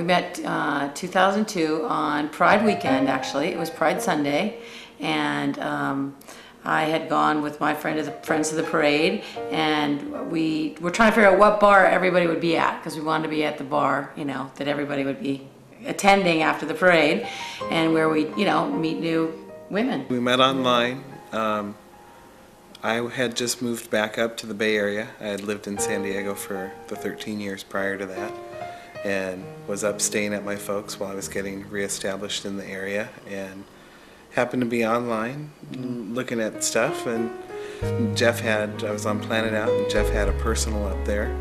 met 2002 on Pride weekend, actually. It was Pride Sunday, and I had gone with my friends of the parade, and we were trying to figure out what bar everybody would be at, because we wanted to be at the bar, you know, that everybody would be attending after the parade, and where we, you know, meet new women. We met online. I had just moved back up to the Bay Area. I had lived in San Diego for the 13 years prior to that, and was up staying at my folks while I was getting reestablished in the area, and happened to be online looking at stuff, and I was on Planet Out, and Jeff had a personal up there,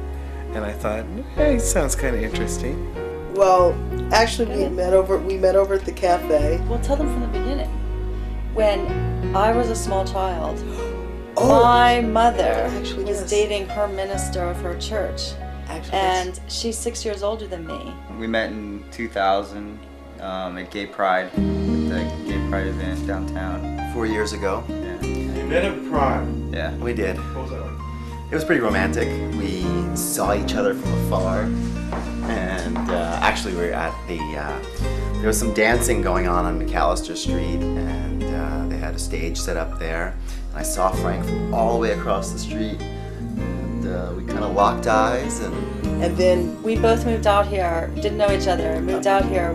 and I thought, hey, sounds kind of interesting. Well, actually we met over at the cafe. Well, tell them from the beginning. When I was a small child, Oh, my mother actually, was yes. dating her minister of her church, Actually, and she's 6 years older than me. We met in 2000 at Gay Pride, at the Gay Pride event downtown. 4 years ago. Yeah. You met at Pride. Yeah. We did. What was that like? It was pretty romantic. We saw each other from afar, and actually we were at the, there was some dancing going on McAllister Street, and they had a stage set up there. And I saw Frank from all the way across the street, and we kind of locked eyes, and then We both moved out here, didn't know each other, moved out here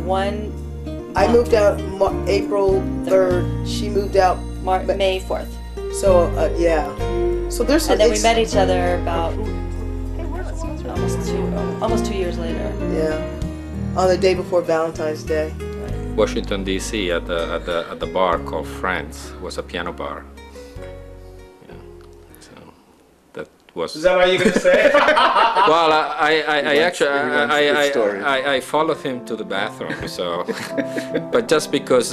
I moved out April 3rd. She moved out May 4th. So yeah. So there's some. And then we met each other about almost 2 years later. Yeah, on the day before Valentine's Day. Washington D.C. at the bar called Friends. It was a piano bar. Yeah. So that was. Is that what you're gonna say? Well, I actually I followed him to the bathroom. So, but just because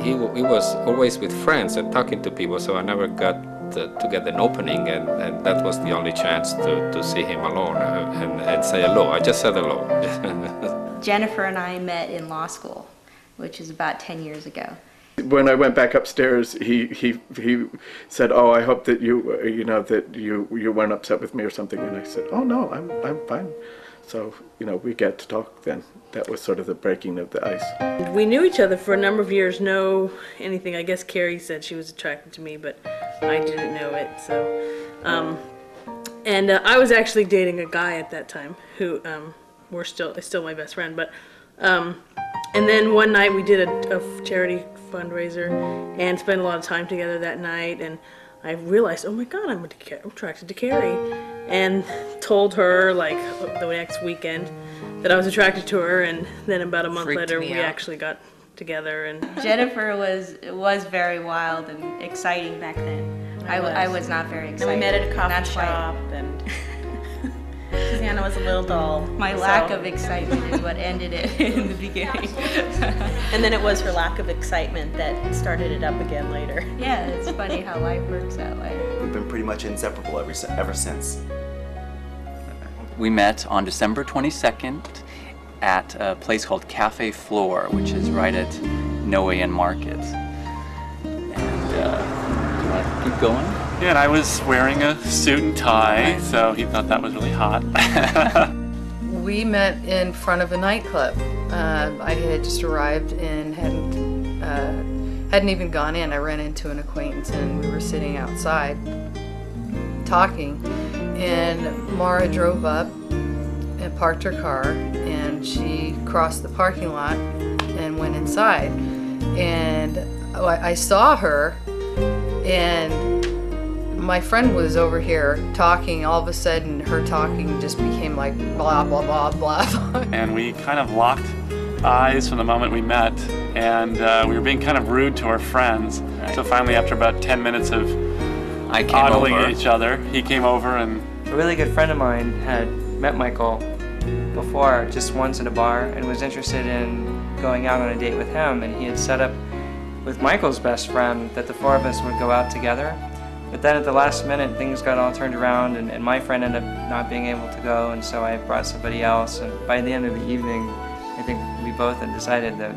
he was always with friends and talking to people, so I never got to get an opening, and that was the only chance to see him alone and say hello. I just said hello. Jennifer and I met in law school, which is about 10 years ago. When I went back upstairs, he said, "Oh, I hope that you weren't upset with me or something." And I said, "Oh no, I'm fine." So we get to talk then. That was sort of the breaking of the ice. We knew each other for a number of years. No anything. I guess Carrie said she was attracted to me, but I didn't know it. So, and I was actually dating a guy at that time who is still my best friend. But and then one night we did a charity fundraiser and spent a lot of time together that night, and I realized, oh my God, I'm attracted to Carrie, and told her like the next weekend that I was attracted to her, and then about a month later we actually got together. And Jennifer was very wild and exciting back then. I was not very excited. And we met at a coffee shop, and Susanna was a little dull. My lack of excitement is what ended it in the beginning. And then it was her lack of excitement that started it up again later. Yeah, it's funny how life works that way. we've been pretty much inseparable ever since. We met on December 22nd at a place called Cafe Floor, which is right at Noe and Market. And do you want to keep going? Yeah, and I was wearing a suit and tie, so he thought that was really hot. We met in front of a nightclub. I had just arrived and hadn't even gone in. I ran into an acquaintance and we were sitting outside talking, and Mara drove up and parked her car, and she crossed the parking lot and went inside, and I saw her, and my friend was over here talking. All of a sudden her talking just became like blah blah blah blah. And we kind of locked eyes from the moment we met, and we were being kind of rude to our friends. Right. So finally, after about 10 minutes of ogling at each other, he came over, and a really good friend of mine had met Michael before just once at a bar and was interested in going out on a date with him, and he had set up with Michael's best friend that the four of us would go out together. But then at the last minute, things got all turned around, and my friend ended up not being able to go, and so I brought somebody else. And by the end of the evening, I think we both had decided that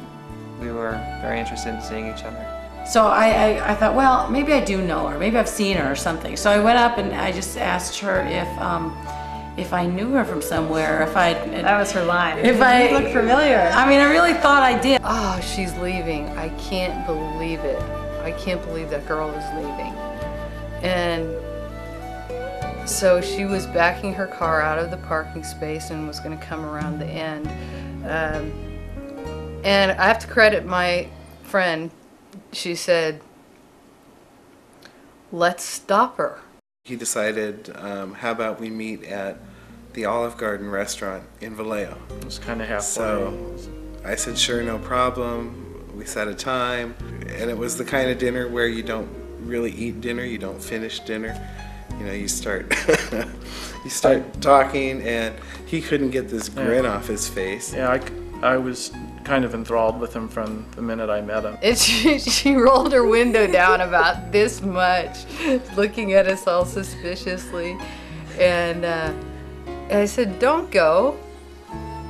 we were very interested in seeing each other. So I thought, well, maybe I do know her, maybe I've seen her or something. So I went up and I just asked her if I knew her from somewhere, if I... That was her line. If I... You look familiar. I mean, I really thought I did. Oh, she's leaving. I can't believe it. I can't believe that girl is leaving. And so she was backing her car out of the parking space and was going to come around the end. And I have to credit my friend. She said, let's stop her. He decided, how about we meet at the Olive Garden restaurant in Vallejo. It was kind of halfway. So I said, sure, no problem. We set a time. And it was the kind of dinner where you don't really eat dinner, you don't finish dinner. You know, you start talking, and he couldn't get this grin off his face. Yeah, I was kind of enthralled with him from the minute I met him. And she rolled her window down about this much, looking at us all suspiciously. And I said, don't go.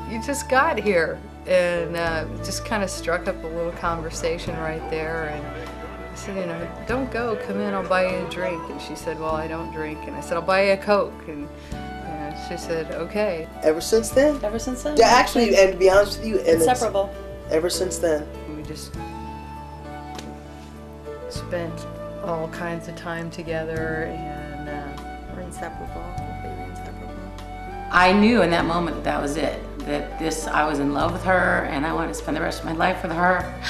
You just got here. And just kind of struck up a little conversation right there. And I said, you know, don't go, come in, I'll buy you a drink. And she said, well, I don't drink. And I said, I'll buy you a Coke. And she said, okay. Ever since then? Ever since then? Yeah, actually, and to be honest with you, and inseparable. Ever since then. We just spent all kinds of time together, and we're inseparable, completely inseparable. I knew in that moment that was it. That I was in love with her, and I wanted to spend the rest of my life with her.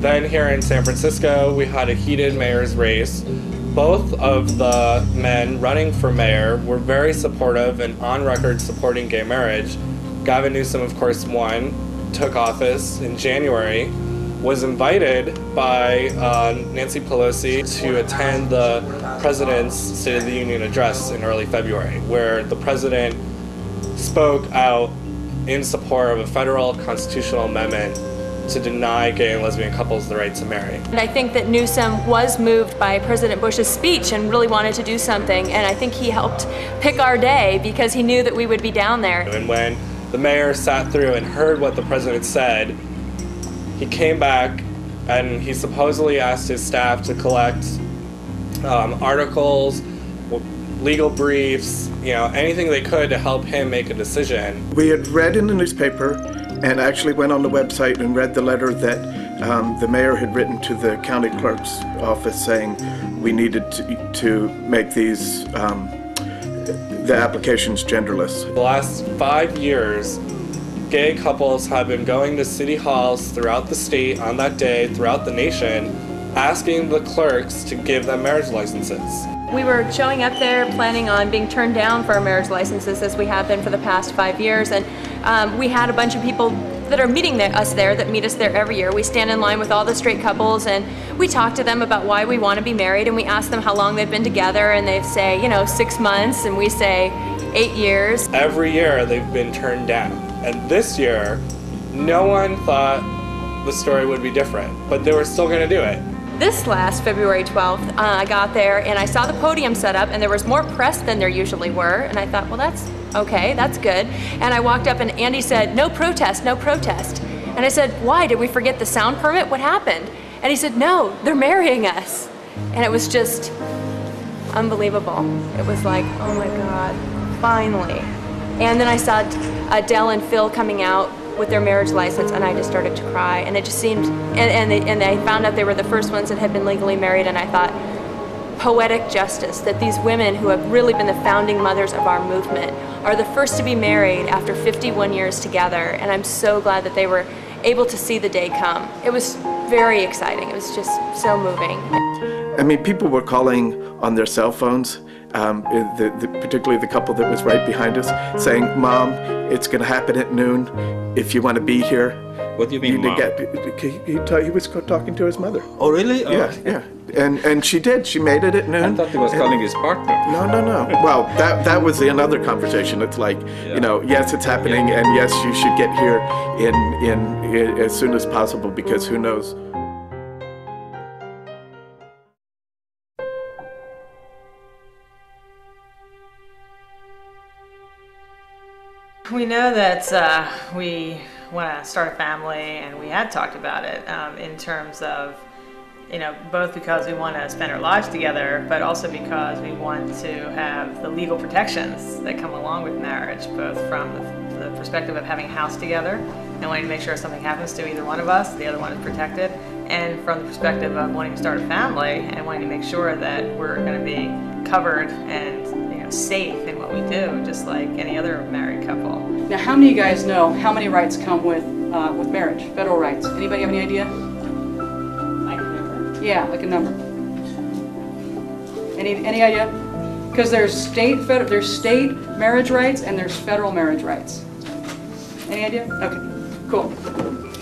Then here in San Francisco, we had a heated mayor's race. Both of the men running for mayor were very supportive and on record supporting gay marriage. Gavin Newsom, of course, won, took office in January, was invited by Nancy Pelosi to attend the president's State of the Union address in early February, where the president spoke out in support of a federal constitutional amendment to deny gay and lesbian couples the right to marry. And I think that Newsom was moved by President Bush's speech and really wanted to do something, and I think he helped pick our day because he knew that we would be down there. And when the mayor sat through and heard what the president said, he came back and he supposedly asked his staff to collect articles, legal briefs, you know, anything they could to help him make a decision. We had read in the newspaper and actually went on the website and read the letter that the mayor had written to the county clerk's office saying we needed to make these the applications genderless. The last 5 years, gay couples have been going to city halls throughout the state on that day, throughout the nation, asking the clerks to give them marriage licenses. We were showing up there planning on being turned down for our marriage licenses as we have been for the past 5 years, and we had a bunch of people that are meeting us there, that meet us there every year. We stand in line with all the straight couples and we talk to them about why we want to be married, and we ask them how long they've been together, and they say, you know, 6 months, and we say 8 years. Every year they've been turned down, and this year no one thought the story would be different, but they were still going to do it. This last February 12th, I got there and I saw the podium set up and there was more press than there usually were, and I thought, well, that's okay, that's good. And I walked up and Andy said, no protest, no protest. And I said, why? Did we forget the sound permit? What happened? And he said, no, they're marrying us. And it was just unbelievable. It was like, oh my God, finally. And then I saw Adele and Phil coming out with their marriage license, and I just started to cry, and it just seemed, and I found out they were the first ones that had been legally married, and I thought, poetic justice, that these women who have really been the founding mothers of our movement are the first to be married after 51 years together, and I'm so glad that they were able to see the day come. It was very exciting. It was just so moving. I mean, people were calling on their cell phones, particularly the couple that was right behind us, saying, Mom, it's going to happen at noon. If you want to be here, What do you mean, Mom? He was talking to his mother. Oh, really? Oh. Yeah. And she did. She made it at noon. I thought he was calling his partner. No. Well, that was another conversation. It's like, yes, it's happening, and yes, you should get here in as soon as possible, because who knows. We know that we want to start a family, and we had talked about it in terms of, both because we want to spend our lives together, but also because we want to have the legal protections that come along with marriage, both from the perspective of having a house together and wanting to make sure if something happens to either one of us, the other one is protected, and from the perspective of wanting to start a family and wanting to make sure that we're going to be covered and safe in what we do, just like any other married couple. Now, how many of you guys know how many rights come with marriage, federal rights? Anybody have any idea? Like a number? Yeah, like a number. Any idea? Because there's state marriage rights and there's federal marriage rights. Any idea? Okay, cool.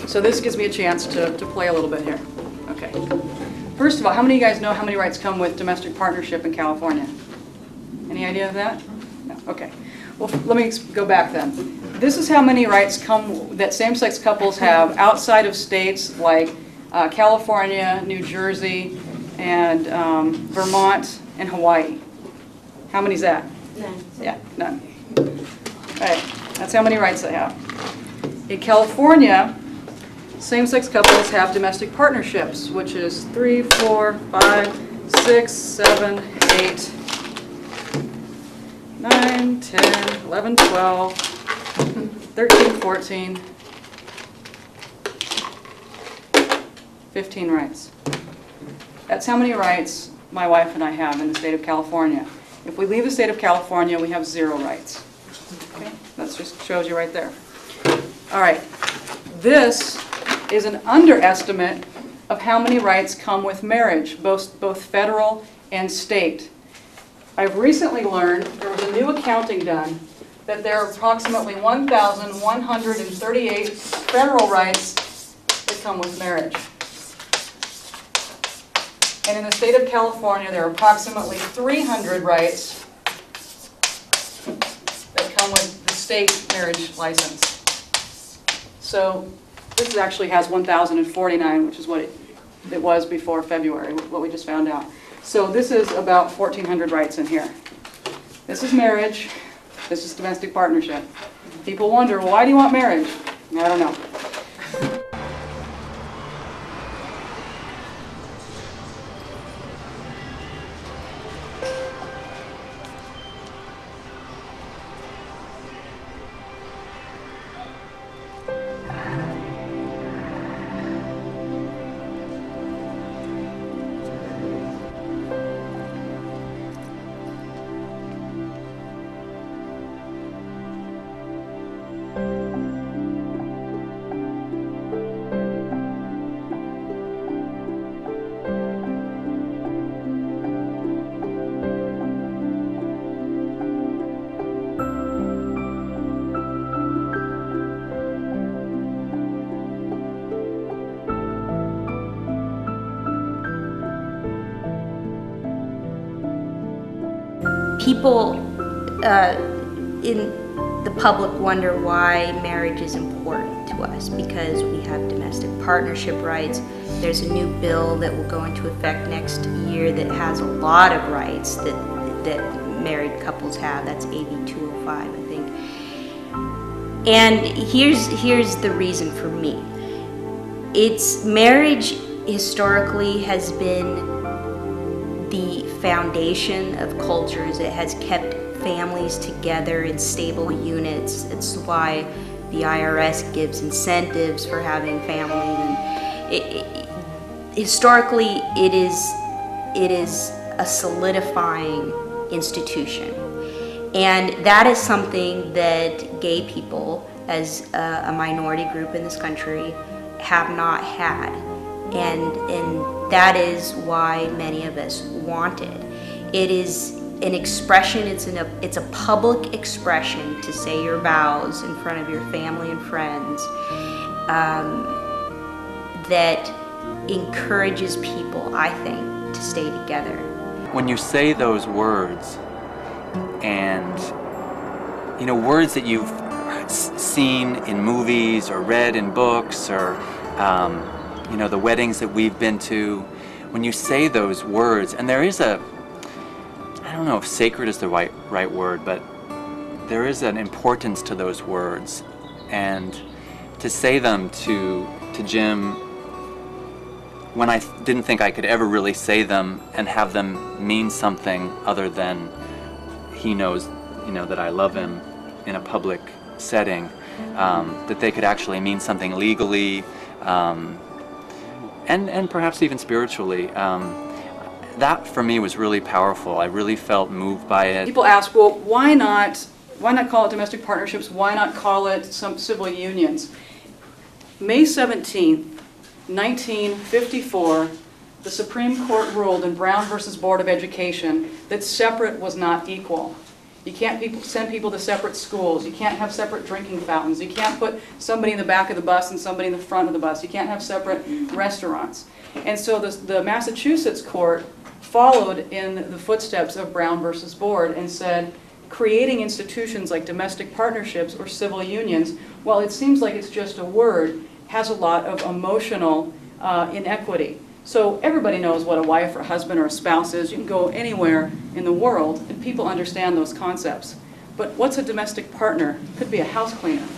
So this gives me a chance to play a little bit here. Okay. First of all, how many of you guys know how many rights come with domestic partnership in California? Any idea of that? No. Okay. Well, let me go back then. This is how many rights that same-sex couples have outside of states like California, New Jersey, and Vermont and Hawaii. How many is that? None. Yeah, none. All right. That's how many rights they have. In California, same-sex couples have domestic partnerships, which is 3, 4, 5, 6, 7, 8, 9, 10, 11, 12, 13, 14, 15 rights. That's how many rights my wife and I have in the state of California. If we leave the state of California, we have 0 rights. Okay? That just shows you right there. All right. This is an underestimate of how many rights come with marriage, both federal and state. I've recently learned, there was a new accounting done, that there are approximately 1,138 federal rights that come with marriage. And in the state of California, there are approximately 300 rights that come with the state marriage license. So this actually has 1,049, which is what it was before February, what we just found out. So this is about 1,400 rights in here. This is marriage. This is domestic partnership. People wonder, well, why do you want marriage? I don't know. People in the public wonder why marriage is important to us, because we have domestic partnership rights. There's a new bill that will go into effect next year that has a lot of rights that married couples have. That's AB 205, I think. And here's the reason for me. Marriage historically has been the foundation of cultures. It has kept families together in stable units. It's why the IRS gives incentives for having families. And historically, it is a solidifying institution. And that is something that gay people, as a minority group in this country, have not had. And that is why many of us want it. It is an expression, it's a public expression to say your vows in front of your family and friends. that encourages people, I think, to stay together. When you say those words, and you know, words that you've seen in movies or read in books, or you know, the weddings that we've been to, when you say those words, and there is a, I don't know if sacred is the right word, but there is an importance to those words, and to say them to Jim when I didn't think I could ever really say them and have them mean something other than he knows, you know, that I love him in a public setting, that they could actually mean something legally, and perhaps even spiritually. That for me was really powerful. I really felt moved by it. People ask, well, why not call it domestic partnerships? Why not call it some civil unions? May 17th, 1954, the Supreme Court ruled in Brown versus Board of Education that separate was not equal. You can't send people to separate schools. You can't have separate drinking fountains. You can't put somebody in the back of the bus and somebody in the front of the bus. You can't have separate restaurants. And so the Massachusetts court followed in the footsteps of Brown versus Board and said, creating institutions like domestic partnerships or civil unions, while it seems like it's just a word, has a lot of emotional inequity. So everybody knows what a wife or husband or a spouse is. You can go anywhere in the world and people understand those concepts. But what's a domestic partner? Could be a house cleaner,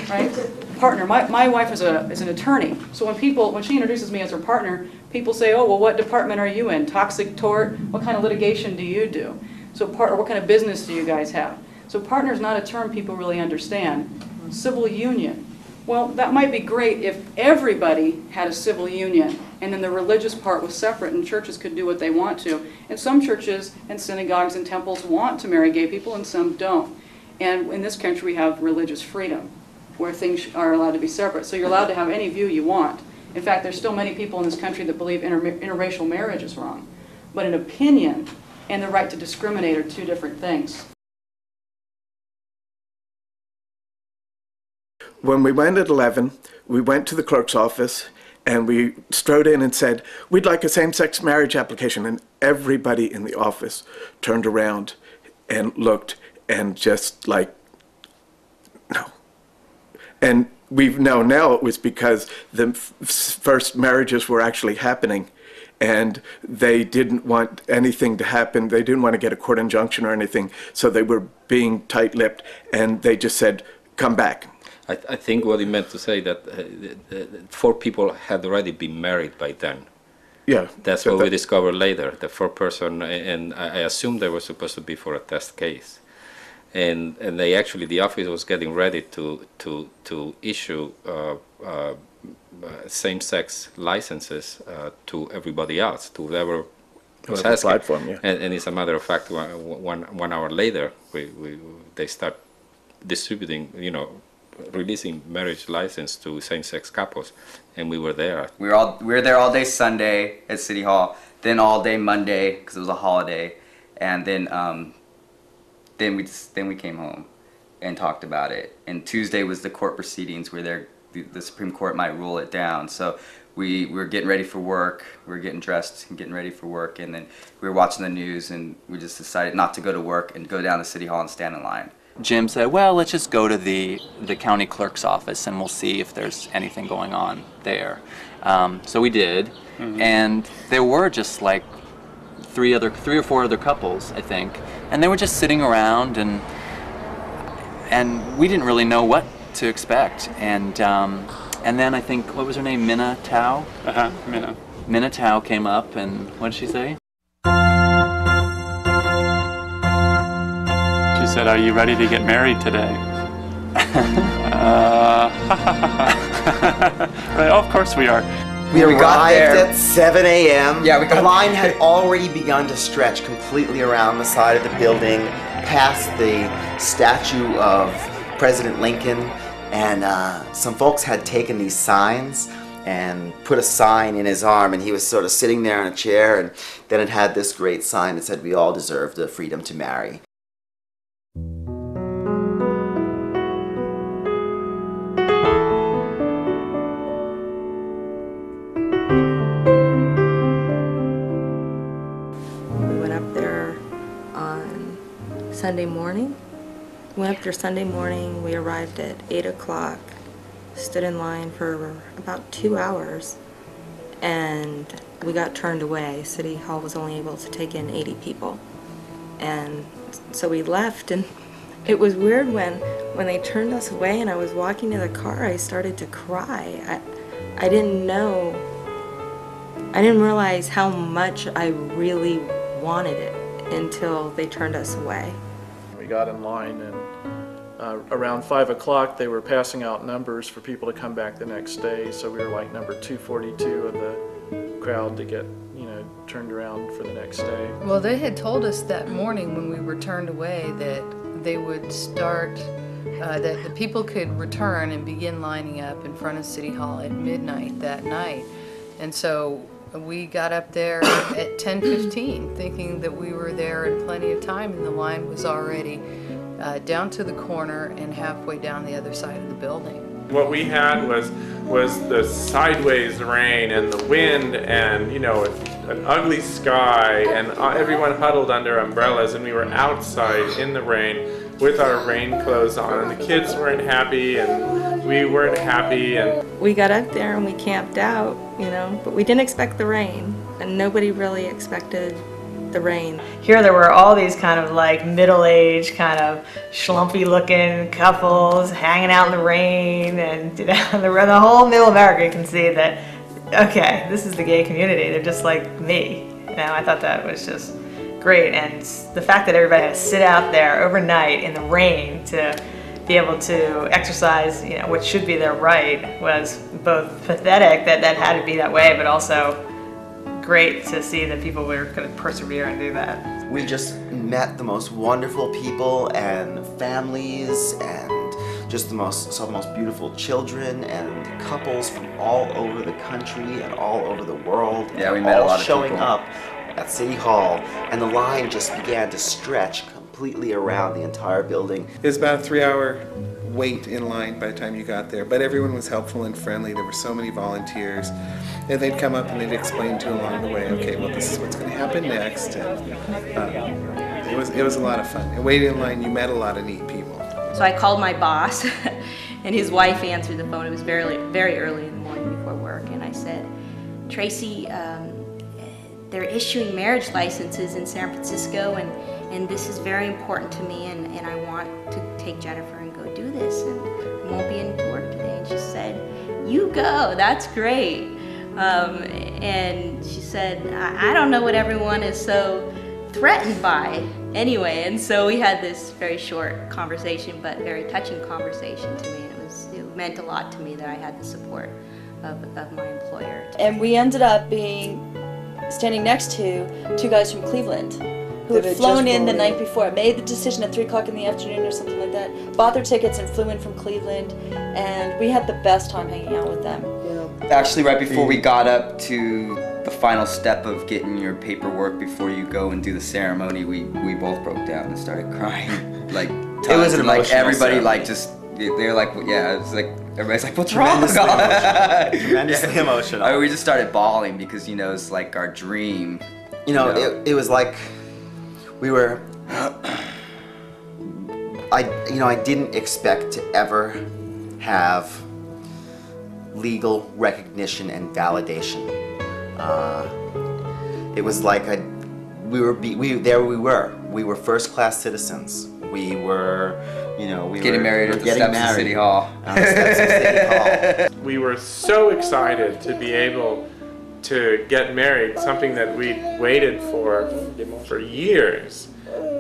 right? Partner. My wife is an attorney. So when she introduces me as her partner, people say, oh, well, what department are you in? Toxic tort? What kind of litigation do you do? So what kind of business do you guys have? So partner is not a term people really understand. Civil union. Well, that might be great if everybody had a civil union and then the religious part was separate and churches could do what they want to. And some churches and synagogues and temples want to marry gay people and some don't. And in this country we have religious freedom where things are allowed to be separate. So you're allowed to have any view you want. In fact, there's still many people in this country that believe interracial marriage is wrong. But an opinion and the right to discriminate are two different things. When we went at 11, we went to the clerk's office and we strode in and said, we'd like a same-sex marriage application. And everybody in the office turned around and looked and just like, no. And we know now it was because the first marriages were actually happening and they didn't want anything to happen. They didn't want to get a court injunction or anything. So they were being tight-lipped and they just said, come back. I think what he meant to say that 4 people had already been married by then. Yeah. That's what we discovered later. The 4th person, and I assumed they were supposed to be for a test case, and they actually, the office was getting ready to issue same-sex licenses to everybody else, to whoever was asking. Platform, yeah. And as a matter of fact, one hour later, they start distributing, you know, releasing marriage license to same-sex couples, and we were there. We were there all day Sunday at City Hall, then all day Monday because it was a holiday, and then we came home and talked about it. And Tuesday was the court proceedings where the Supreme Court might rule it down. So we were getting ready for work. We were getting dressed and getting ready for work, and then we were watching the news, and we just decided not to go to work and go down to City Hall and stand in line. Jim said, well, let's just go to the county clerk's office and we'll see if there's anything going on there. So we did, and there were just like 3 or 4 other couples, I think, and they were just sitting around, and we didn't really know what to expect. And then I think, what was her name, Minna Tao? Minna. Minna Tao came up, and what did she say? She said, are you ready to get married today? Right, oh, of course we are. We arrived at 7 a.m. Yeah, the line had already begun to stretch completely around the side of the building, past the statue of President Lincoln, and some folks had taken these signs and put a sign in his arm, and he was sort of sitting there in a chair, and then it had this great sign that said, we all deserve the freedom to marry. Sunday morning. Went up there Sunday morning. We arrived at 8 o'clock, stood in line for about 2 hours, and we got turned away. City Hall was only able to take in 80 people. And so we left, and it was weird when they turned us away and I was walking to the car, I started to cry. I didn't know, I didn't realize how much I really wanted it until they turned us away. We got in line, and around 5 o'clock they were passing out numbers for people to come back the next day, so we were like number 242 of the crowd to get, you know, turned around for the next day. Well, they had told us that morning when we were turned away that they would start, that the people could return and begin lining up in front of City Hall at midnight that night. And so we got up there at 10:15 thinking that we were there in plenty of time, and the line was already down to the corner and halfway down the other side of the building. What we had was the sideways rain and the wind and, you know, an ugly sky, and everyone huddled under umbrellas, and we were outside in the rain with our rain clothes on, and the kids weren't happy and we weren't happy. And we got up there and we camped out, you know, but we didn't expect the rain, and nobody really expected the rain. Here there were all these kind of like middle-aged, kind of schlumpy looking couples hanging out in the rain, and you know, the whole middle America can see that, okay, this is the gay community, they're just like me. You know, I thought that was just great, and the fact that everybody had to sit out there overnight in the rain to be able to exercise, you know, what should be their right was both pathetic that that had to be that way, but also great to see that people were going to persevere and do that. We just met the most wonderful people and families, and just saw the most beautiful children and couples from all over the country and all over the world. Yeah, we met a lot of showing people. up at City Hall, and the line just began to stretch completely around the entire building. It was about a 3-hour wait in line by the time you got there, but everyone was helpful and friendly. There were so many volunteers, and they'd come up and they'd explain to you along the way, okay, well, this is what's going to happen next. And it was a lot of fun. And waiting in line, you met a lot of neat people. So I called my boss, and his wife answered the phone. It was very, very early in the morning before work, and I said, Tracy, they're issuing marriage licenses in San Francisco, and this is very important to me, and I want to take Jennifer and go do this, and I won't be into work today. And she said, you go, that's great. And she said, I don't know what everyone is so threatened by anyway. And so we had this very short conversation, but very touching conversation to me. It meant a lot to me that I had the support of my employer. And we ended up standing next to two guys from Cleveland who had flown in the night before, made the decision at 3 o'clock in the afternoon or something like that, bought their tickets and flew in from Cleveland, and we had the best time hanging out with them. Actually, right before we got up to the final step of getting your paperwork before you go and do the ceremony, we both broke down and started crying. Like, It was an and, like, emotional everybody ceremony. like just, they're like, yeah, it's like, everybody's like, what's wrong? Tremendously emotional. Tremendously emotional. I mean, we just started bawling because, you know, it's like our dream. You know, it was like we were, I didn't expect to ever have legal recognition and validation. It was like we were first-class citizens. We were, we Getting were married at the getting steps of married City Hall. on the steps of City Hall. we were so excited to be able to get married, something that we waited for years,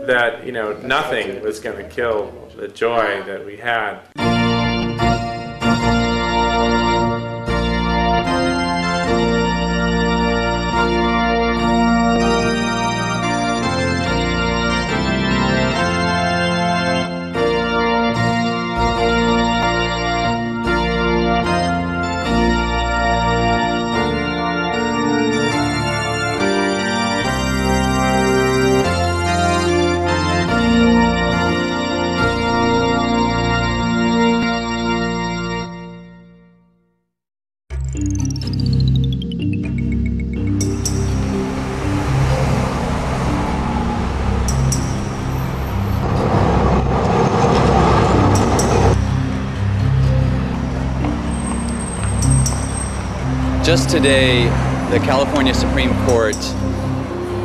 that, nothing was going to kill the joy that we had. just today, the California Supreme Court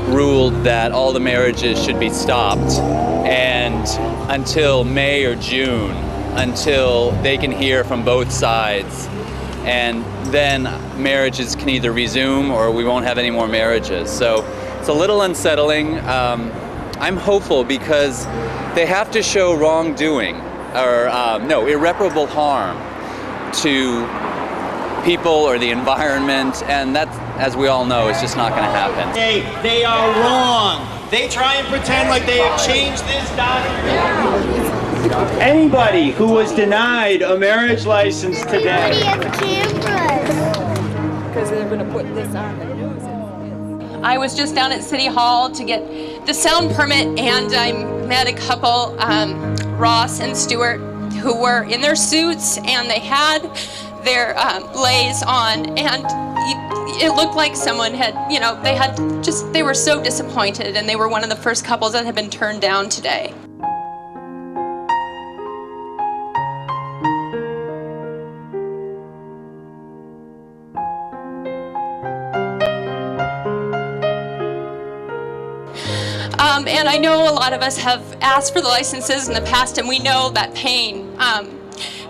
ruled that all the marriages should be stopped, and until May or June, until they can hear from both sides, and then marriages can either resume or we won't have any more marriages. So it's a little unsettling. I'm hopeful because they have to show wrongdoing or irreparable harm to people or the environment, and that, as we all know, is just not going to happen. They are wrong. They try and pretend like they have changed this document. Anybody who was denied a marriage license today. Because they're going to put this on the news. I was just down at City Hall to get the sound permit, and I met a couple, Ross and Stewart, who were in their suits, and they had their leis on, and it looked like someone had, they were so disappointed, and they were one of the first couples that had been turned down today. And I know a lot of us have asked for the licenses in the past, and we know that pain.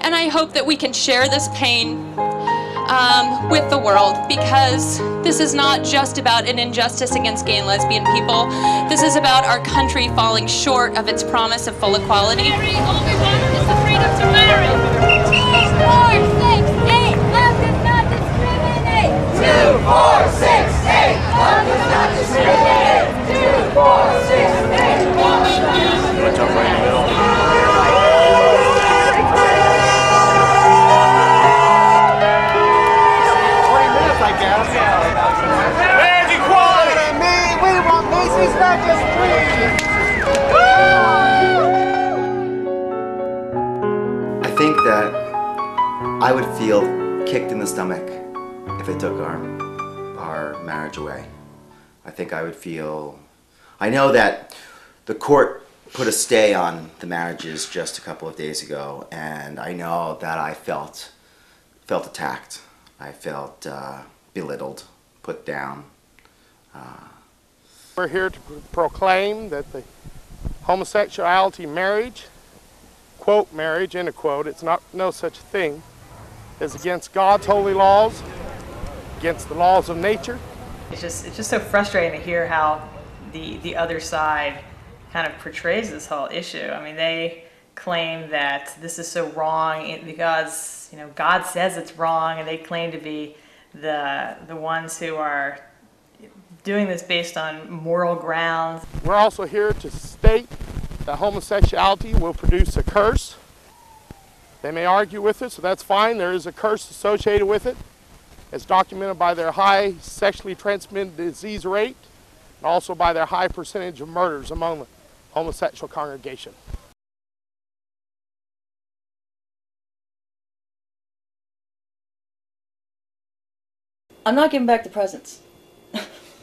And I hope that we can share this pain with the world, because this is not just about an injustice against gay and lesbian people. This is about our country falling short of its promise of full equality. All we want is the freedom to marry. 2, 4, 6, 8, love does not discriminate. 2, 4, 6, 8, love does not discriminate. 2, 4, 6, 8, love does not discriminate. Where's equality? We want Macy's, not just I think that I would feel kicked in the stomach if it took our marriage away. I think I would feel... I know that the court put a stay on the marriages just a couple of days ago, and I know that I felt attacked. I felt belittled, put down. We're here to proclaim that the homosexuality marriage, quote marriage, end of quote, it's not no such thing, is against God's holy laws, against the laws of nature. It's just so frustrating to hear how the other side kind of portrays this whole issue. I mean, they claim that this is so wrong because God says it's wrong, and they claim to be the ones who are doing this based on moral grounds. We're also here to state that homosexuality will produce a curse. They may argue with it, so that's fine. There is a curse associated with it. It's documented by their high sexually transmitted disease rate, and also by their high percentage of murders among the homosexual congregation. I'm not giving back the presents.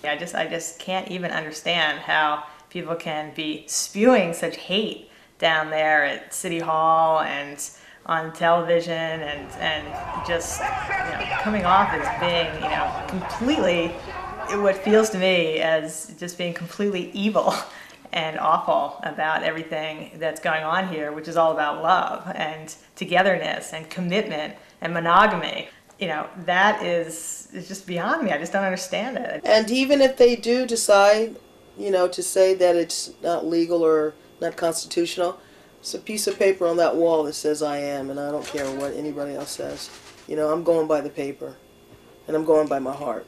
I just can't even understand how people can be spewing such hate down there at City Hall and on television, and just coming off as being completely what feels to me as just being completely evil and awful about everything that's going on here, which is all about love and togetherness and commitment and monogamy. That is just beyond me. I just don't understand it. And even if they do decide, to say that it's not legal or not constitutional, it's a piece of paper on that wall that says I am, and I don't care what anybody else says. I'm going by the paper, and I'm going by my heart.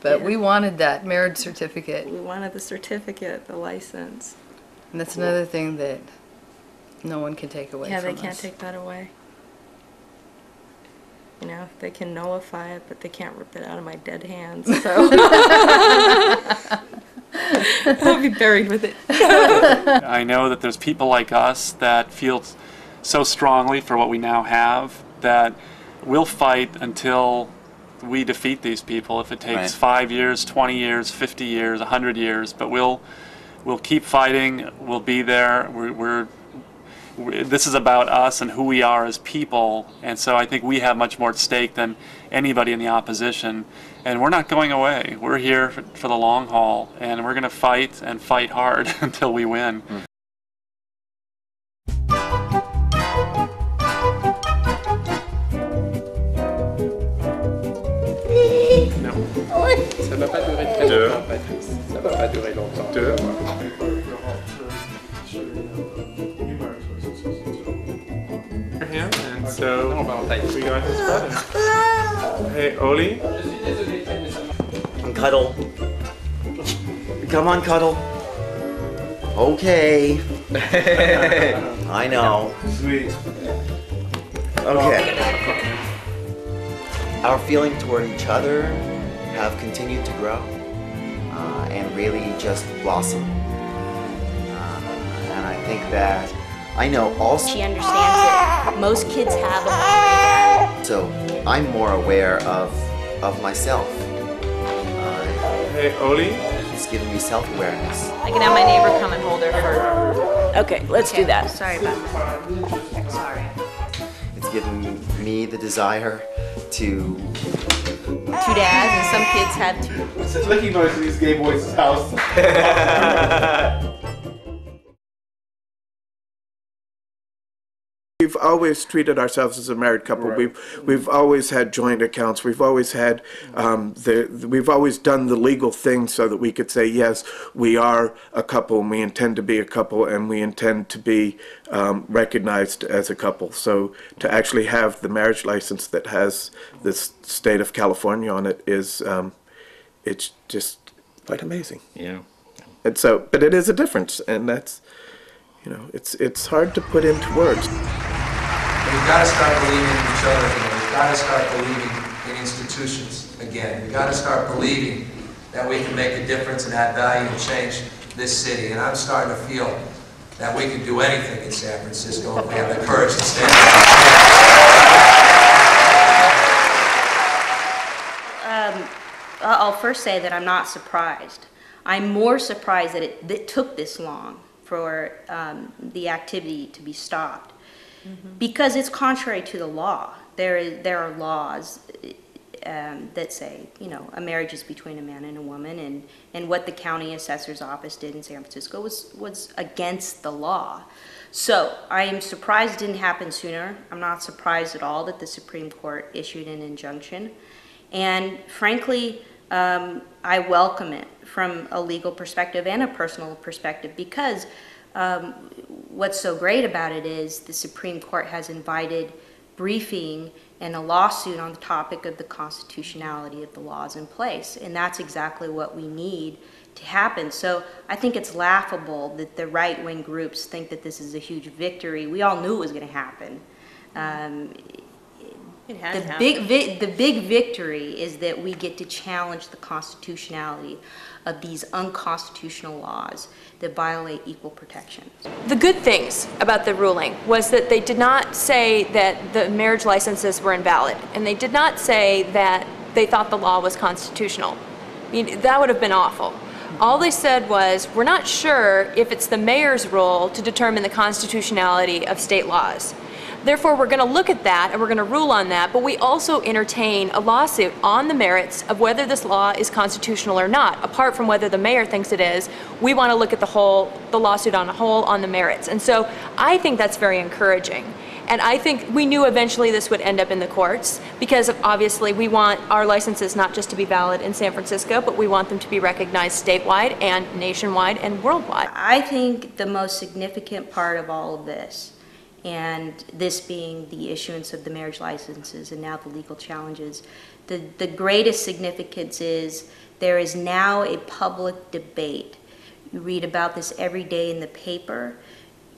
But we wanted that marriage certificate. We wanted the certificate, the license. And that's another thing that no one can take away from us. Yeah, they can't take that away. They can nullify it, but they can't rip it out of my dead hands, so I'll be buried with it. I know that there's people like us that feel so strongly for what we now have that we'll fight until we defeat these people. If it takes 5 years, 20 years, 50 years, 100 years, but we'll keep fighting. We'll be there. this is about us and who we are as people, and so I think we have much more at stake than anybody in the opposition, and we're not going away. We're here for the long haul, and we're going to fight and fight hard until we win. Ça va pas durer très longtemps, Patrice. Ça va pas durer longtemps. And so we got his brother. Hey, Oli. And cuddle. Come on, cuddle. Okay. I know. Sweet. Okay. Our feeling toward each other have continued to grow and really just blossom. And I think that I know also. She understands that most kids have them already. So I'm more aware of myself. Hey, Oli. It's giving me self-awareness. I can have my neighbor come and hold her for. Okay, let's do that. Sorry about that. Sorry. It's giving me the desire to. Two dads, and some kids have two. It's a clicking noise in these gay boys' house. We've always treated ourselves as a married couple. Right. We've always had joint accounts. We've always had we've always done the legal thing so that we could say yes, we are a couple, and we intend to be a couple, and we intend to be recognized as a couple. So to actually have the marriage license that has this state of California on it is it's just quite amazing. Yeah. And so, but it is a difference, and that's, you know, it's hard to put into words. We've got to start believing in each other again. We've got to start believing in institutions again. We've got to start believing that we can make a difference and add value and change this city. And I'm starting to feel that we can do anything in San Francisco if we have the courage to stand up. I'll first say that I'm not surprised. I'm more surprised that it took this long for the activity to be stopped, because it's contrary to the law. There are laws that say, you know, a marriage is between a man and a woman, and what the county assessor's office did in San Francisco was against the law. So I am surprised it didn't happen sooner. I'm not surprised at all that the Supreme Court issued an injunction, and frankly, I welcome it from a legal perspective and a personal perspective, because what's so great about it is the Supreme Court has invited briefing and a lawsuit on the topic of the constitutionality of the laws in place, and that's exactly what we need to happen. So I think it's laughable that the right-wing groups think that this is a huge victory. We all knew it was going to happen. The big victory is that we get to challenge the constitutionality of these unconstitutional laws that violate equal protection. The good things about the ruling was that they did not say that the marriage licenses were invalid, and they did not say that they thought the law was constitutional. I mean, that would have been awful. All they said was, we're not sure if it's the mayor's role to determine the constitutionality of state laws. Therefore, we're going to look at that and we're going to rule on that, but we also entertain a lawsuit on the merits of whether this law is constitutional or not. Apart from whether the mayor thinks it is, we want to look at the lawsuit on a whole on the merits. And so I think that's very encouraging. And I think we knew eventually this would end up in the courts, because obviously we want our licenses not just to be valid in San Francisco, but we want them to be recognized statewide and nationwide and worldwide. I think the most significant part of all of this, and this being the issuance of the marriage licenses and now the legal challenges, the greatest significance is there is now a public debate. You read about this every day in the paper,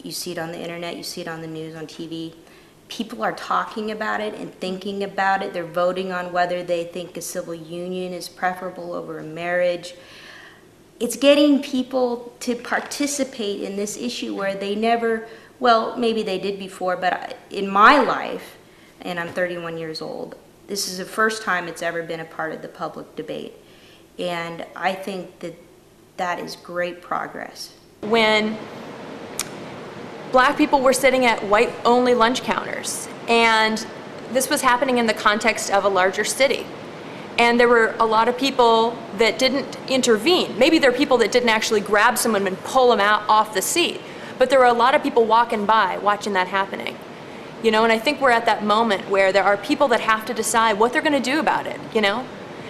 you see it on the internet, you see it on the news, on TV. People are talking about it and thinking about it. They're voting on whether they think a civil union is preferable over a marriage. It's getting people to participate in this issue where they never, well, maybe they did before, but in my life, and I'm 31 years old, this is the first time it's ever been a part of the public debate. And I think that that is great progress. When black people were sitting at white-only lunch counters. And this was happening in the context of a larger city. And there were a lot of people that didn't intervene. Maybe there are people that didn't actually grab someone and pull them out off the seat. But there were a lot of people walking by, watching that happening. You know, and I think we're at that moment where there are people that have to decide what they're going to do about it, you know?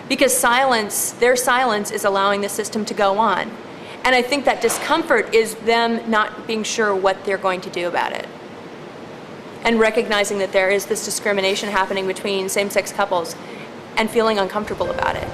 Because their silence is allowing the system to go on. And I think that discomfort is them not being sure what they're going to do about it. And recognizing that there is this discrimination happening between same-sex couples and feeling uncomfortable about it.